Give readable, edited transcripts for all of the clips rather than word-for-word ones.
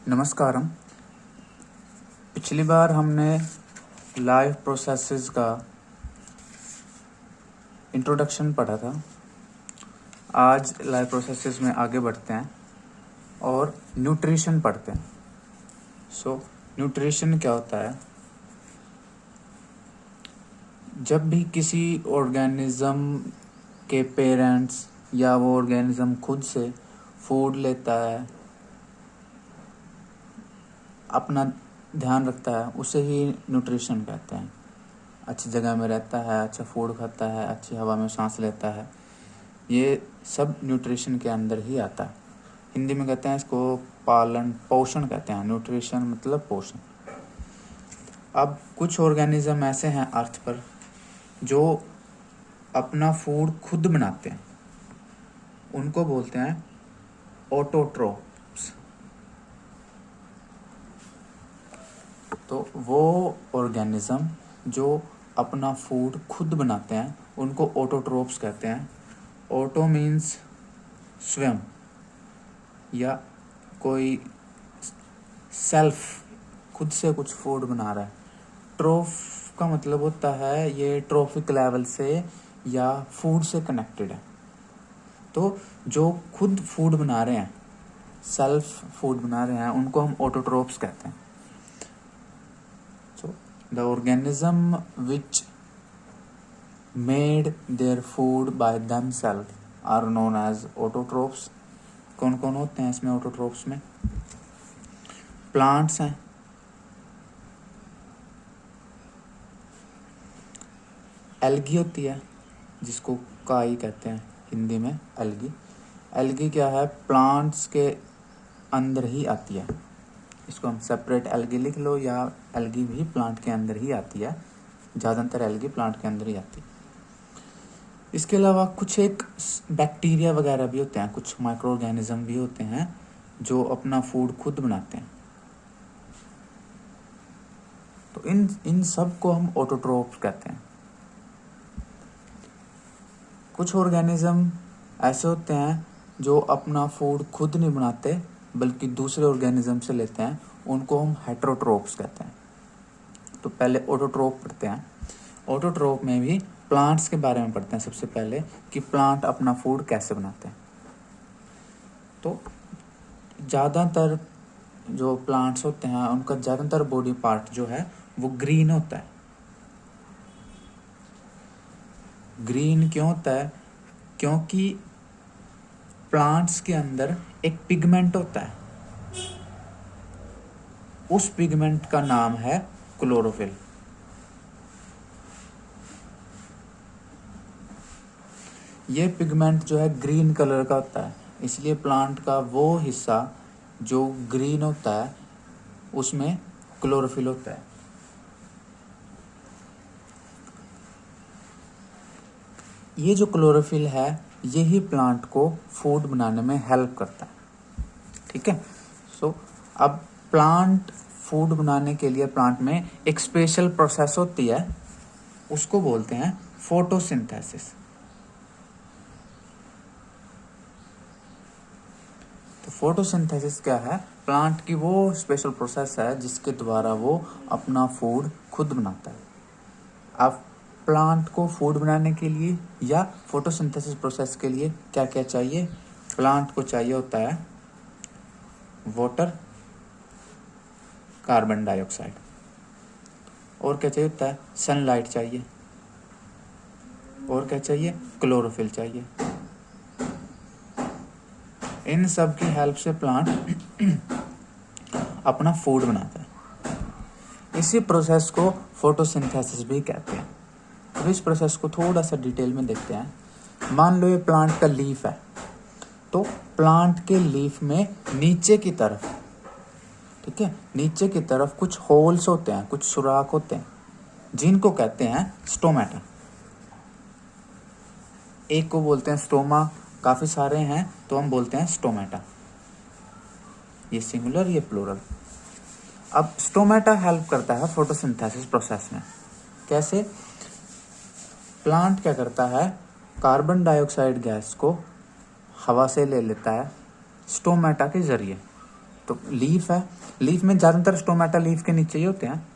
नमस्कारम। पिछली बार हमने life processes का इंट्रोडक्शन पढ़ा था। आज लाइफ प्रोसेसेस में आगे बढ़ते हैं और न्यूट्रिशन पढ़ते हैं। न्यूट्रिशन क्या होता है? जब भी किसी ऑर्गेनिज्म के पेरेंट्स या वो ऑर्गेनिज्म खुद से फूड लेता है, अपना ध्यान रखता है, उसे ही न्यूट्रिशन कहते हैं। अच्छी जगह में रहता है, अच्छा फूड खाता है, अच्छी हवा में सांस लेता है, ये सब न्यूट्रिशन के अंदर ही आता है। हिंदी में कहते हैं इसको पालन पोषण कहते हैं। न्यूट्रिशन मतलब पोषण। अब कुछ ऑर्गेनिज्म ऐसे हैं अर्थ पर जो अपना फूड खुद बनाते हैं, उनको बोलते हैं ऑटोट्रोफ्स। तो वो ऑर्गेनिज्म जो अपना फूड खुद बनाते हैं उनको ऑटोट्रोफ्स कहते हैं। ऑटो मीन्स स्वयं या कोई सेल्फ खुद से कुछ फूड बना रहा है। ट्रोफ का मतलब होता है ये ट्रोफिक लेवल से या फूड से कनेक्टेड है। तो जो खुद फूड बना रहे हैं, सेल्फ फूड बना रहे हैं, उनको हम ऑटोट्रोफ्स कहते हैं। So the organism which made their food by themselves are known as autotrophs. कौन कौन होते हैं इसमें ऑटोट्रोफ्स में? प्लांट्स हैं, एल्गी होती है जिसको काई कहते हैं हिंदी में, एल्गी। एल्गी क्या है? प्लांट्स के अंदर ही आती है। इसको हम सेपरेट एल्गी लिख लो, या एल्गी भी प्लांट के अंदर ही आती है। ज़्यादातर एल्गी प्लांट के अंदर ही आती है। इसके अलावा कुछ एक बैक्टीरिया वगैरह भी होते हैं, कुछ माइक्रो ऑर्गेनिज्म भी होते हैं जो अपना फूड खुद बनाते हैं। तो इन सब को हम ऑटोट्रोफ्स कहते हैं। कुछ ऑर्गेनिज्म ऐसे होते हैं जो अपना फूड खुद नहीं बनाते बल्कि दूसरे ऑर्गेनिज्म से लेते हैं, उनको हम हेटेरोट्रोफ्स कहते हैं। तो पहले ऑटोट्रोफ पढ़ते हैं। ऑटोट्रोफ में भी प्लांट्स के बारे में पढ़ते हैं सबसे पहले, कि प्लांट अपना फूड कैसे बनाते हैं। तो ज़्यादातर जो प्लांट्स होते हैं उनका ज़्यादातर बॉडी पार्ट जो है वो ग्रीन होता है। ग्रीन क्यों होता है? क्योंकि प्लांट्स के अंदर एक पिगमेंट होता है, उस पिगमेंट का नाम है क्लोरोफिल। ये पिगमेंट जो है ग्रीन कलर का होता है, इसलिए प्लांट का वो हिस्सा जो ग्रीन होता है उसमें क्लोरोफिल होता है। ये जो क्लोरोफिल है यही प्लांट को फूड बनाने में हेल्प करता है। ठीक है। अब प्लांट फूड बनाने के लिए प्लांट में एक स्पेशल प्रोसेस होती है, उसको बोलते हैं फोटोसिंथेसिस। तो फोटोसिंथेसिस क्या है? प्लांट की वो स्पेशल प्रोसेस है जिसके द्वारा वो अपना फूड खुद बनाता है। अब प्लांट को फूड बनाने के लिए या फोटोसिंथेसिस प्रोसेस के लिए क्या क्या चाहिए? प्लांट को चाहिए होता है वाटर, कार्बन डाइऑक्साइड, और क्या चाहिए होता है? सनलाइट चाहिए, और क्या चाहिए? क्लोरोफिल चाहिए। इन सब की हेल्प से प्लांट अपना फूड बनाता है। इसी प्रोसेस को फोटोसिंथेसिस भी कहते हैं। तो इस प्रोसेस को थोड़ा सा डिटेल में देखते हैं। मान लो ये प्लांट का लीफ है, तो प्लांट के लीफ में नीचे की तरफ, ठीक है, नीचे की तरफ कुछ होल्स होते हैं, कुछ सुराख होते हैं, जिनको कहते हैं स्टोमेटा। एक को बोलते हैं स्टोमा, काफी सारे हैं तो हम बोलते हैं स्टोमेटा। ये सिंगुलर, ये प्लूरल। अब स्टोमेटा हेल्प करता है फोटोसिंथेसिस प्रोसेस में। कैसे? प्लांट क्या करता है? कार्बन डाइऑक्साइड गैस को हवा से ले लेता है स्टोमेटा के जरिए। तो लीफ है, लीफ में ज़्यादातर स्टोमेटा लीफ के नीचे ही होते हैं,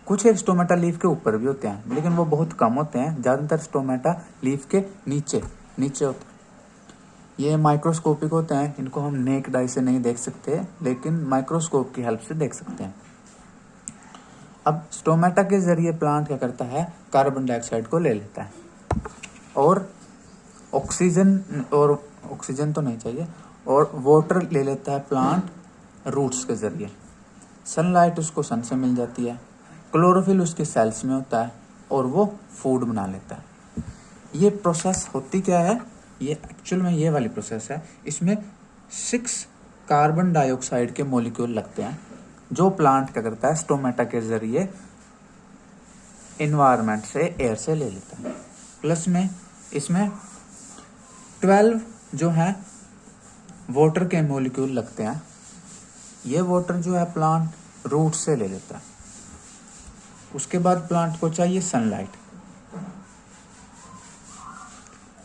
कुछ एक स्टोमेटा लीफ के ऊपर भी होते हैं, लेकिन वो बहुत कम होते हैं। ज़्यादातर स्टोमेटा लीफ के नीचे नीचे होते हैं। ये माइक्रोस्कोपिक होते हैं, इनको हम नेक्ड आई से नहीं देख सकते, लेकिन माइक्रोस्कोप की हेल्प से देख सकते हैं। अब स्टोमेटा के जरिए प्लांट क्या करता है, कार्बन डाइऑक्साइड को ले लेता है और ऑक्सीजन तो नहीं चाहिए, और वाटर ले लेता है प्लांट रूट्स के जरिए। सनलाइट उसको सन से मिल जाती है, क्लोरोफिल उसके सेल्स में होता है और वो फूड बना लेता है। ये प्रोसेस होती क्या है, ये एक्चुअल में ये वाली प्रोसेस है। इसमें 6 कार्बन डाइऑक्साइड के मॉलिक्यूल लगते हैं, जो प्लांट क्या करता है, स्टोमेटा के जरिए इन्वायरमेंट से, एयर से ले लेता है। प्लस में इसमें 12 जो है वाटर के मॉलिक्यूल लगते हैं। ये वाटर जो है प्लांट रूट से ले लेता है। उसके बाद प्लांट को चाहिए सनलाइट।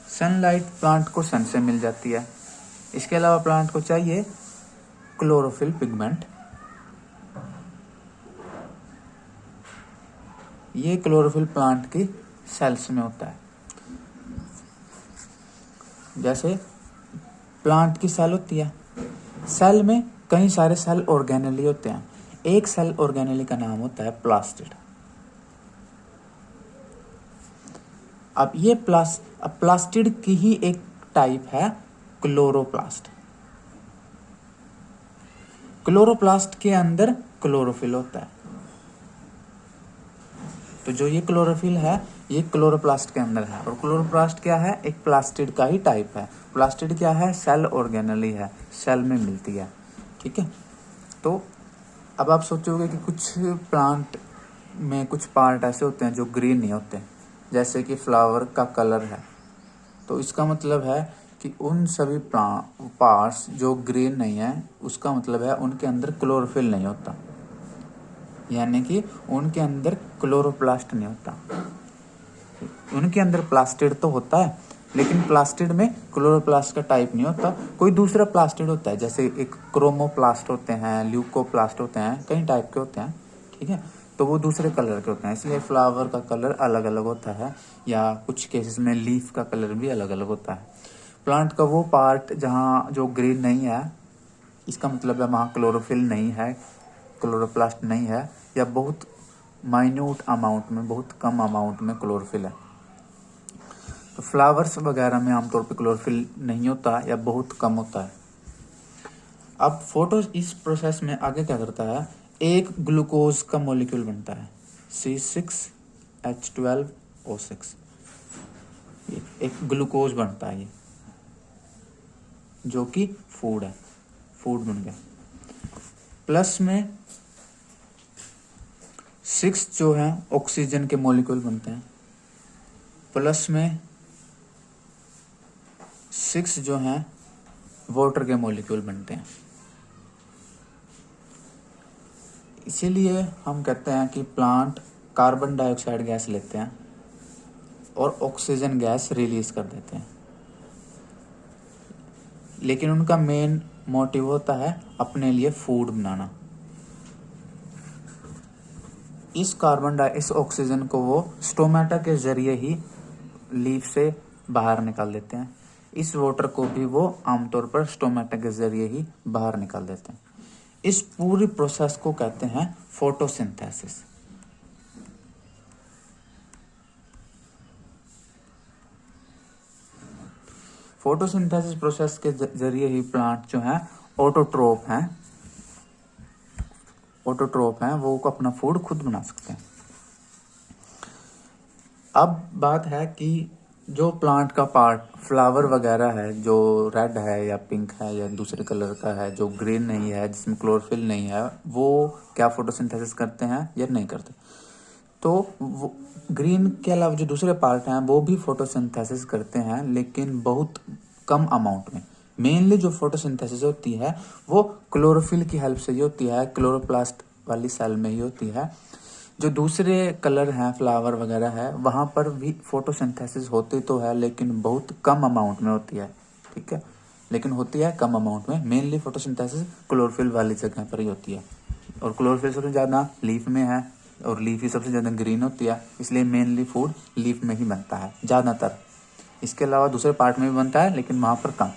सनलाइट प्लांट को सन से मिल जाती है। इसके अलावा प्लांट को चाहिए क्लोरोफिल पिगमेंट। ये क्लोरोफिल प्लांट की सेल्स में होता है। जैसे प्लांट की सेल होती है, सेल में कई सारे सेल ऑर्गेनेली होते हैं। एक सेल ऑर्गेनेली का नाम होता है प्लास्टिड। अब ये प्लास्टिड की ही एक टाइप है क्लोरोप्लास्ट। क्लोरोप्लास्ट के अंदर क्लोरोफिल होता है। तो जो ये क्लोरोफिल है, ये क्लोरोप्लास्ट के अंदर है। और क्लोरोप्लास्ट क्या है, एक प्लास्टिड का ही टाइप है। प्लास्टिड क्या है, सेल ऑर्गेनेली है, सेल में मिलती है। ठीक है। तो अब आप सोचोगे कि कुछ प्लांट में कुछ पार्ट ऐसे होते हैं जो ग्रीन नहीं होते, जैसे कि फ्लावर का कलर है। तो इसका मतलब है कि उन सभी पार्ट्स जो ग्रीन नहीं है, उसका मतलब है उनके अंदर क्लोरोफिल नहीं होता, यानी कि उनके अंदर क्लोरोप्लास्ट नहीं होता। उनके अंदर प्लास्टिड तो होता है, लेकिन प्लास्टिड में क्लोरोप्लास्ट का टाइप नहीं होता, कोई दूसरा प्लास्टिड होता है। जैसे एक क्रोमोप्लास्ट होते हैं, ल्यूकोप्लास्ट होते हैं, कई टाइप के होते हैं। ठीक है। तो वो दूसरे कलर के होते हैं, इसलिए फ्लावर का कलर अलग अलग होता है, या कुछ केसेस में लीफ का कलर भी अलग अलग होता है। प्लांट का वो पार्ट जहाँ जो ग्रीन नहीं है, इसका मतलब है वहाँ क्लोरोफिल नहीं है, क्लोरोप्लास्ट नहीं है, या बहुत माइन्यूट अमाउंट में, बहुत कम अमाउंट में क्लोरोफिल है। तो फ्लावर्स वगैरह में आमतौर पे क्लोरोफिल नहीं होता या बहुत कम होता है। अब फोटो इस प्रोसेस में आगे क्या करता है, एक ग्लूकोज का मॉलिक्यूल बनता है, C6H12O6। एक ग्लूकोज बनता है, ये जो कि फूड है, फूड बन गया। प्लस में 6 जो है ऑक्सीजन के मॉलिक्यूल बनते हैं। प्लस में 6 जो है वाटर के मॉलिक्यूल बनते हैं। इसीलिए हम कहते हैं कि प्लांट कार्बन डाइऑक्साइड गैस लेते हैं और ऑक्सीजन गैस रिलीज कर देते हैं, लेकिन उनका मेन मोटिव होता है अपने लिए फूड बनाना। इस ऑक्सीजन को वो स्टोमेटा के जरिए ही लीफ से बाहर निकाल देते हैं। इस वाटर को भी वो आमतौर पर स्टोमेटा के जरिए ही बाहर निकाल देते हैं। इस पूरी प्रोसेस को कहते हैं फोटोसिंथेसिस। फोटोसिंथेसिस प्रोसेस के जरिए ही प्लांट जो है ऑटोट्रोप हैं, वो अपना फूड खुद बना सकते हैं। अब बात है कि जो प्लांट का पार्ट, फ्लावर वगैरह है, जो रेड है या पिंक है या दूसरे कलर का है, जो ग्रीन नहीं है, जिसमें क्लोरोफिल नहीं है, वो क्या फोटोसिंथेसिस करते हैं या नहीं करते। तो वो ग्रीन के अलावा जो दूसरे पार्ट हैं वो भी फोटोसिंथेसिस करते हैं, लेकिन बहुत कम अमाउंट में। मेनली जो फोटोसिंथेसिस होती है वो क्लोरोफिल की हेल्प से ही होती है, क्लोरोप्लास्ट वाली सेल में ही होती है। जो दूसरे कलर हैं, फ्लावर वगैरह है, वहाँ पर भी फोटोसिंथेसिस होती तो है, लेकिन बहुत कम अमाउंट में होती है। ठीक है। लेकिन होती है कम अमाउंट में। मेनली फोटोसिंथेसिस क्लोरोफिल वाली जगह पर ही होती है, और क्लोरोफिल सबसे ज़्यादा लीफ में है, और लीफ ही सबसे ज़्यादा ग्रीन होती है, इसलिए मेनली फूड लीफ में ही बनता है ज़्यादातर। इसके अलावा दूसरे पार्ट में भी बनता है, लेकिन वहाँ पर कम।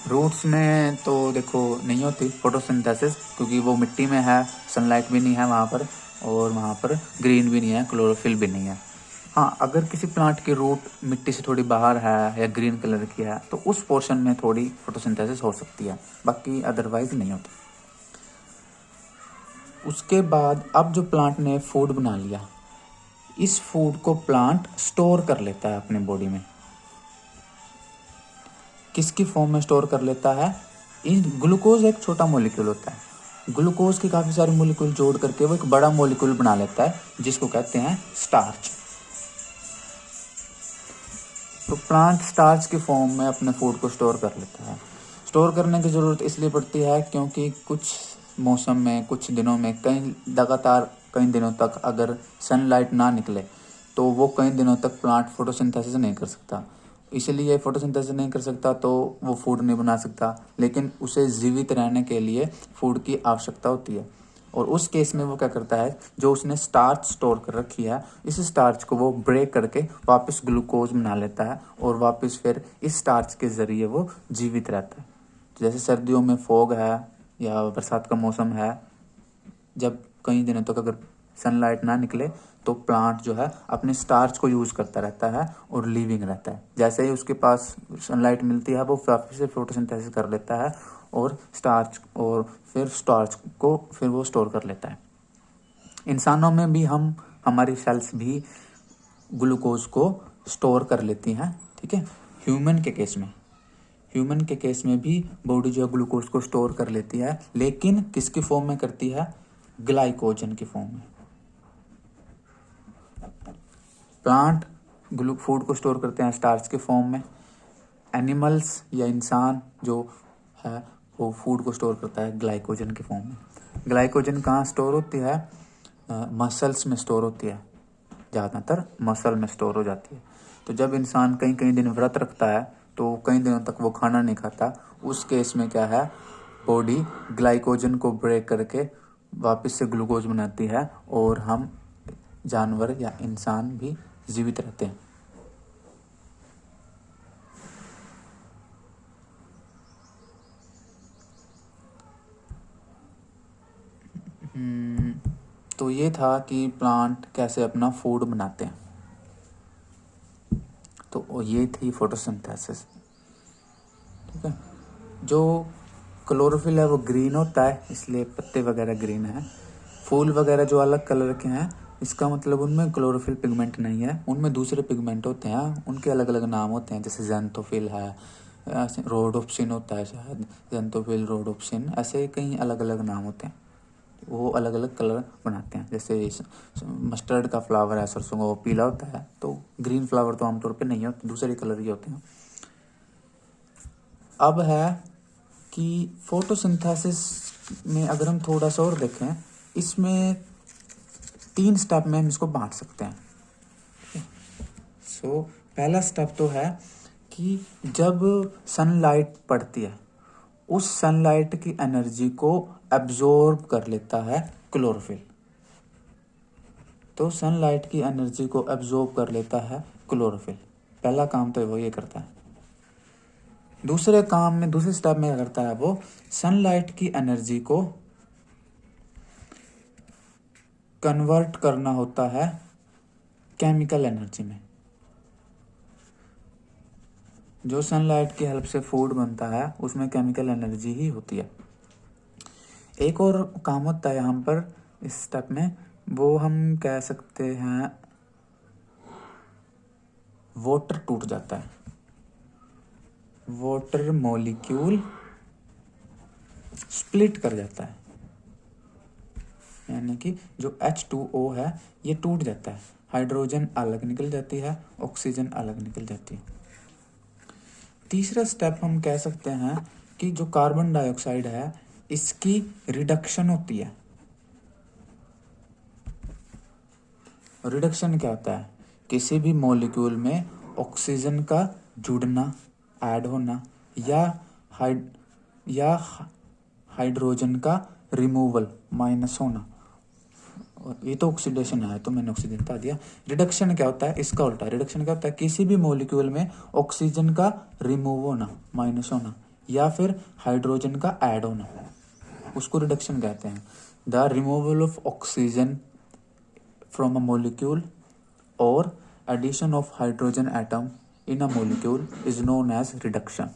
रूट्स में तो देखो नहीं होती फोटोसिंथेसिस, क्योंकि वो मिट्टी में है, सनलाइट भी नहीं है वहाँ पर, और वहाँ पर ग्रीन भी नहीं है, क्लोरोफिल भी नहीं है। हाँ, अगर किसी प्लांट की रूट मिट्टी से थोड़ी बाहर है या ग्रीन कलर की है तो उस पोर्शन में थोड़ी फोटोसिंथेसिस हो सकती है, बाकी अदरवाइज नहीं होती। उसके बाद अब जो प्लांट ने फूड बना लिया, इस फूड को प्लांट स्टोर कर लेता है अपने बॉडी में। किसकी फॉर्म में स्टोर कर लेता है? इन ग्लूकोज एक छोटा मॉलिक्यूल होता है, ग्लूकोज की काफ़ी सारे मॉलिक्यूल जोड़ करके वो एक बड़ा मॉलिक्यूल बना लेता है, जिसको कहते हैं स्टार्च। तो प्लांट स्टार्च की फॉर्म में अपने फूड को स्टोर कर लेता है। स्टोर करने की ज़रूरत इसलिए पड़ती है क्योंकि कुछ मौसम में, कुछ दिनों में, लगातार कई दिनों तक अगर सनलाइट ना निकले तो वो कई दिनों तक प्लांट फोटोसिंथेसिस नहीं कर सकता। इसलिए फोटोसिंथेसिस नहीं कर सकता तो वो फूड नहीं बना सकता, लेकिन उसे जीवित रहने के लिए फूड की आवश्यकता होती है। और उस केस में वो क्या करता है, जो उसने स्टार्च स्टोर कर रखी है, इस स्टार्च को वो ब्रेक करके वापस ग्लूकोज बना लेता है, और वापस फिर इस स्टार्च के ज़रिए वो जीवित रहता है। जैसे सर्दियों में फॉग है या बरसात का मौसम है, जब कई दिनों तक अगर सनलाइट ना निकले तो प्लांट जो है अपने स्टार्च को यूज़ करता रहता है और लिविंग रहता है। जैसे ही उसके पास सनलाइट मिलती है वो वापस से फोटोसिंथेसिस कर लेता है और स्टार्च को फिर वो स्टोर कर लेता है। इंसानों में भी हमारी सेल्स भी ग्लूकोज को स्टोर कर लेती हैं, ठीक है। ह्यूमन के केस में भी बॉडी जो है ग्लूकोज को स्टोर कर लेती है, लेकिन किसकी फॉर्म में करती है? ग्लाइकोजन की फॉर्म में। प्लांट फूड को स्टोर करते हैं स्टार्च के फॉर्म में। एनिमल्स या इंसान जो है वो फूड को स्टोर करता है ग्लाइकोजन के फॉर्म में। ग्लाइकोजन कहाँ स्टोर होती है? मसल्स में स्टोर होती है, ज़्यादातर मसल में स्टोर हो जाती है। तो जब इंसान कई कई दिन व्रत रखता है तो कई दिनों तक वो खाना नहीं खाता, उस केस में क्या है, बॉडी ग्लाइकोजन को ब्रेक करके वापस से ग्लूकोज बनाती है, और हम जानवर या इंसान भी जीवित रहते हैं। तो ये था कि प्लांट कैसे अपना फूड बनाते हैं। तो ये थी फोटोसिंथेसिस, ठीक है। जो क्लोरोफिल है वो ग्रीन होता है, इसलिए पत्ते वगैरह ग्रीन हैं। फूल वगैरह जो अलग कलर के हैं, इसका मतलब उनमें क्लोरोफिल पिगमेंट नहीं है, उनमें दूसरे पिगमेंट होते हैं, उनके अलग अलग नाम होते हैं। जैसे ज़ैंथोफिल है, रोडोप्सिन होता है शायद, ज़ैंथोफिल, रोडोप्सिन, ऐसे कई अलग अलग नाम होते हैं। वो अलग अलग कलर बनाते हैं। जैसे मस्टर्ड का फ्लावर है, सरसों का, वो पीला होता है, तो ग्रीन फ्लावर तो आमतौर पे नहीं होते, दूसरे कलर के होते हैं। अब है कि फोटोसिंथेसिस में अगर हम थोड़ा सा और देखें, इसमें 3 स्टेप में हम इसको बांट सकते हैं। पहला स्टेप तो है कि जब सनलाइट पड़ती है, उस सनलाइट की एनर्जी को एब्जॉर्ब कर लेता है क्लोरोफिल। तो सनलाइट की एनर्जी को एब्जॉर्ब कर लेता है क्लोरोफिल, पहला काम तो वो ये करता है। दूसरे स्टेप में क्या करता है, वो सनलाइट की एनर्जी को कन्वर्ट करना होता है केमिकल एनर्जी में। जो सनलाइट की हेल्प से फूड बनता है उसमें केमिकल एनर्जी ही होती है। एक और काम होता है यहाँ पर इस स्टेप में, वो हम कह सकते हैं वाटर टूट जाता है, वाटर मॉलिक्यूल स्प्लिट कर जाता है, यानी कि जो H2O है ये टूट जाता है, हाइड्रोजन अलग निकल जाती है, ऑक्सीजन अलग निकल जाती है। तीसरा स्टेप हम कह सकते हैं कि जो कार्बन डाइऑक्साइड है इसकी रिडक्शन होती है। रिडक्शन क्या होता है? किसी भी मॉलिक्यूल में ऑक्सीजन का जुड़ना, ऐड होना, या हाइड्रोजन का रिमूवल माइनस होना। और ये तो ऑक्सीडेशन है, तो मैंने ऑक्सीजन बता दिया। रिडक्शन क्या होता है, इसका उल्टा। रिडक्शन क्या होता है, किसी भी मॉलिक्यूल में ऑक्सीजन का रिमूव होना, माइनस होना, या फिर हाइड्रोजन का ऐड होना, उसको रिडक्शन कहते हैं। The removal of oxygen from a molecule और addition of hydrogen atom in a molecule is known as reduction.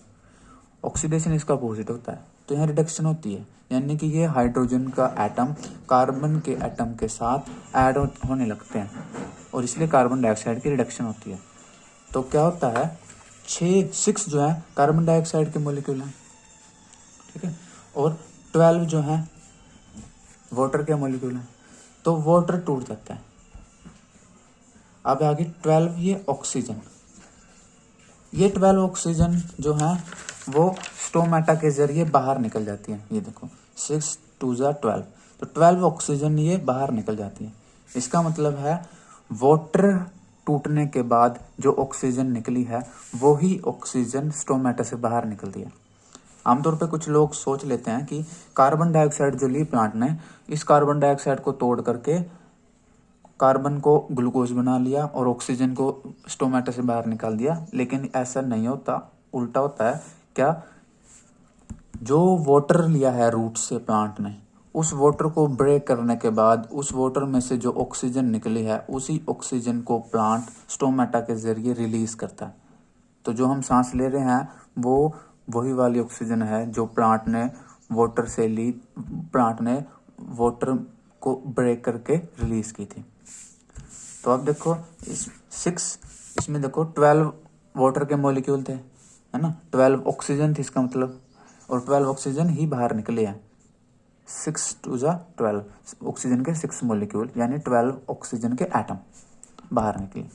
Oxidation इसका अपोजिट होता है, तो यहाँ रिडक्शन होती है, यानी कि ये हाइड्रोजन का एटम कार्बन के एटम के साथ ऐड होने लगते हैं, और इसलिए कार्बन डाइऑक्साइड की रिडक्शन होती है। तो क्या होता है, 6 जो है कार्बन डाइऑक्साइड के मॉलिक्यूल हैं, ठीक है, और 12 जो है वाटर के मॉलिक्यूल हैं। तो वाटर टूट जाता है। अब आगे 12 ये ऑक्सीजन, ये 12 ऑक्सीजन जो है वो स्टोमेटा के जरिए बाहर निकल जाती है। ये देखो 6 2 12, तो 12 ऑक्सीजन ये बाहर निकल जाती है। इसका मतलब है वाटर टूटने के बाद जो ऑक्सीजन निकली है वो ही ऑक्सीजन स्टोमेटा से बाहर निकलती है। आमतौर पे कुछ लोग सोच लेते हैं कि कार्बन डाइऑक्साइड जो ली प्लांट ने, इस कार्बन डाइऑक्साइड को तोड़ करके कार्बन को ग्लूकोज बना लिया और ऑक्सीजन को स्टोमेटा से बाहर निकाल दिया, लेकिन ऐसा नहीं होता, उल्टा होता है। क्या, जो वाटर लिया है रूट से प्लांट ने, उस वाटर को ब्रेक करने के बाद उस वाटर में से जो ऑक्सीजन निकली है उसी ऑक्सीजन को प्लांट स्टोमेटा के जरिए रिलीज करता है। तो जो हम सांस ले रहे हैं वो वही वाली ऑक्सीजन है जो प्लांट ने वाटर से ली, प्लांट ने वाटर को ब्रेक करके रिलीज की थी। तो अब देखो इसमें देखो 12 वाटर के मॉलिक्यूल थे, है ना, 12 ऑक्सीजन थी इसका मतलब, और 12 ऑक्सीजन ही बाहर निकले हैं। 6 2 12 ऑक्सीजन के 6 मॉलिक्यूल, यानी 12 ऑक्सीजन के एटम बाहर निकले।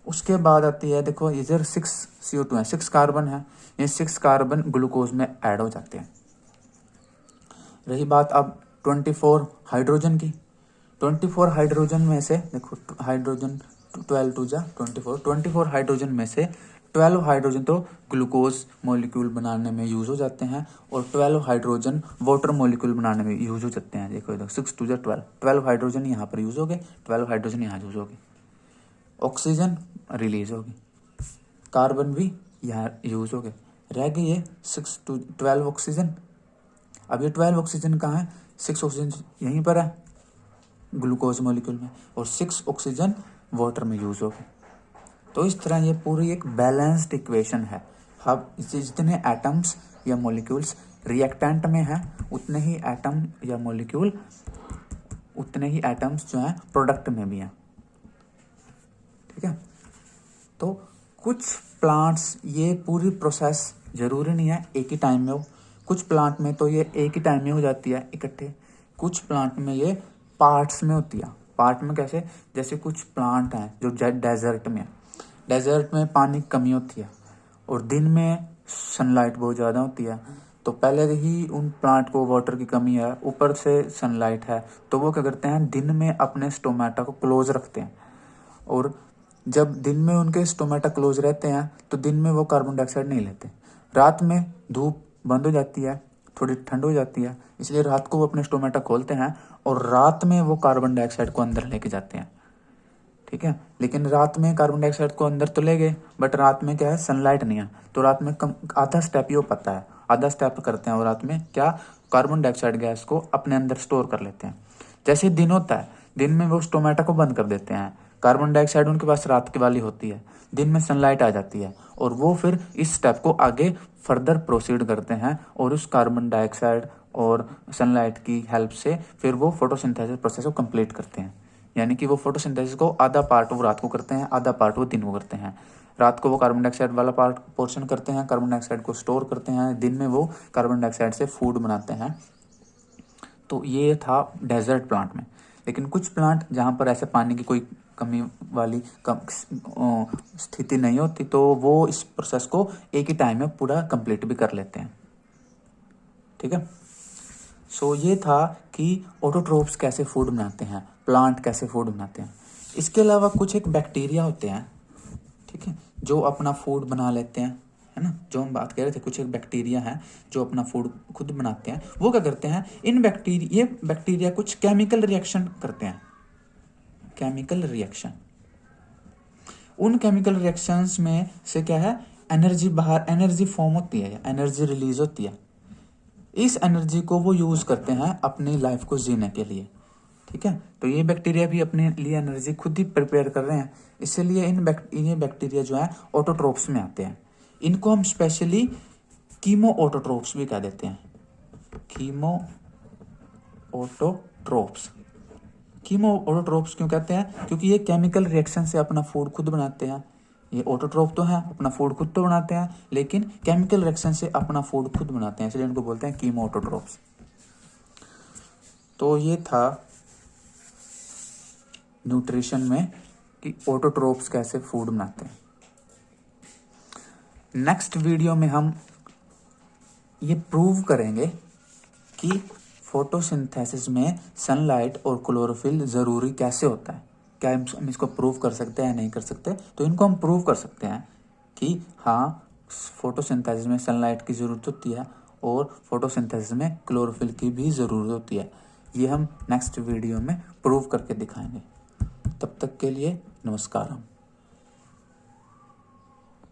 उसके बाद आती है, देखो इधर 6 CO2 है, 6 कार्बन है, ये 6 कार्बन ग्लूकोज में ऐड हो जाते हैं। रही बात अब 24 हाइड्रोजन की, 24 हाइड्रोजन में से देखो हाइड्रोजन 12 2 24 हाइड्रोजन में से 12 हाइड्रोजन तो ग्लूकोज मॉलिक्यूल बनाने में यूज हो जाते हैं, और 12 हाइड्रोजन वाटर मॉलिक्यूल बनाने में यूज हो जाते हैं। देखो 6 2 12 हाइड्रोजन यहाँ पर यूज हो गए, 12 हाइड्रोजन यहाँ यूज हो गए, ऑक्सीजन रिलीज होगी, कार्बन भी यहाँ यूज हो गए, रह गई ये 6 12 ऑक्सीजन। अब ये 12 ऑक्सीजन कहाँ है, 6 ऑक्सीजन यहीं पर है ग्लूकोज मॉलिक्यूल में, और 6 ऑक्सीजन वाटर में यूज हो गए। तो इस तरह ये पूरी एक बैलेंस्ड इक्वेशन है। अब जितने एटम्स या मॉलिक्यूल्स रिएक्टेंट में हैं उतने ही एटम या मॉलिक्यूल, उतने ही एटम्स जो हैं प्रोडक्ट में भी हैं, ठीक है। तो कुछ प्लांट्स ये पूरी प्रोसेस जरूरी नहीं है एक ही टाइम में हो, कुछ प्लांट में तो ये एक ही टाइम में हो जाती है इकट्ठे, कुछ प्लांट में ये पार्ट्स में होती है। पार्ट में कैसे, जैसे कुछ प्लांट हैं जो डेजर्ट में, डेजर्ट में पानी की कमी होती है और दिन में सनलाइट बहुत ज़्यादा होती है, तो पहले ही उन प्लांट को वाटर की कमी है, ऊपर से सनलाइट है, तो वो क्या करते हैं दिन में अपने स्टोमेटा को क्लोज रखते हैं, और जब दिन में उनके स्टोमेटा क्लोज रहते हैं तो दिन में वो कार्बन डाइऑक्साइड नहीं लेते। रात में धूप बंद हो जाती है, थोड़ी ठंड हो जाती है, इसलिए रात को वो अपने स्टोमेटा खोलते हैं और रात में वो कार्बन डाइऑक्साइड को अंदर लेके जाते हैं, ठीक है। लेकिन रात में कार्बन डाइऑक्साइड को अंदर तो ले गए, बट रात में क्या है, सनलाइट नहीं है, तो रात में कम आधा स्टेप ही हो पाता है, आधा स्टेप करते हैं और रात में क्या, कार्बन डाइऑक्साइड गैस को अपने अंदर स्टोर कर लेते हैं। जैसे दिन होता है, दिन में वो स्टोमेटा को बंद कर देते हैं, कार्बन डाइऑक्साइड उनके पास रात की वाली होती है, दिन में सनलाइट आ जाती है, और वो फिर इस स्टेप को आगे फर्दर प्रोसीड करते हैं और उस कार्बन डाइऑक्साइड और सनलाइट की हेल्प से फिर वो फोटोसिंथेसिस प्रोसेस को कंप्लीट करते हैं। यानी कि वो फोटोसिंथेसिस को आधा पार्ट वो रात को करते हैं, आधा पार्ट वो दिन को करते हैं। रात को वो कार्बन डाइऑक्साइड वाला पार्ट पोर्शन करते हैं, कार्बन डाइऑक्साइड को स्टोर करते हैं, दिन में वो कार्बन डाइऑक्साइड से फूड बनाते हैं। तो ये था डेजर्ट प्लांट में। लेकिन कुछ प्लांट जहाँ पर ऐसे पानी की कोई कमी वाली स्थिति नहीं होती, तो वो इस प्रोसेस को एक ही टाइम में पूरा कंप्लीट भी कर लेते हैं, ठीक है। सो ये था कि ऑटोट्रोफ्स कैसे फूड बनाते हैं, प्लांट कैसे फूड बनाते हैं। इसके अलावा कुछ एक बैक्टीरिया होते हैं, ठीक है, जो अपना फूड बना लेते हैं, है ना, जो हम बात कर रहे थे, कुछ एक बैक्टीरिया है जो अपना फूड खुद बनाते हैं। वो क्या करते हैं, ये बैक्टीरिया कुछ केमिकल रिएक्शन करते हैं, केमिकल रिएक्शन। उन केमिकल रिएक्शंस में से क्या है, एनर्जी फॉर्म होती है, एनर्जी रिलीज होती है। इस एनर्जी को वो यूज करते हैं अपनी लाइफ को जीने के लिए, ठीक है। तो ये बैक्टीरिया भी अपने लिए एनर्जी खुद ही प्रिपेयर कर रहे हैं, इसीलिए ये बैक्टीरिया जो है ऑटोट्रोप्स में आते हैं। इनको हम स्पेशली कीमो ऑटोट्रोप्स भी कह देते हैं, कीमो ऑटोट्रोप्स। कीमो ऑटोट्रोप्स क्यों कहते हैं, क्योंकि ये केमिकल रिएक्शन से अपना फूड खुद बनाते हैं। ये ऑटोट्रोप तो है, अपना फूड खुद तो बनाते हैं, लेकिन केमिकल रिएक्शन से अपना फूड खुद बनाते हैं, इसलिए इनको बोलते हैं कीमो ऑटोट्रोप्स। तो ये था न्यूट्रिशन में कि ऑटोट्रोप्स कैसे फूड बनाते हैं। नेक्स्ट वीडियो में हम ये प्रूव करेंगे कि फोटोसिंथेसिस में सनलाइट और क्लोरोफिल ज़रूरी कैसे होता है। क्या हम इसको प्रूव कर सकते हैं, नहीं कर सकते? तो इनको हम प्रूव कर सकते हैं कि हाँ, फोटोसिंथेसिस में सनलाइट की ज़रूरत होती है और फोटोसिंथेसिस में क्लोरोफिल की भी ज़रूरत होती है। ये हम नेक्स्ट वीडियो में प्रूव करके दिखाएंगे। तब तक के लिए नमस्कार।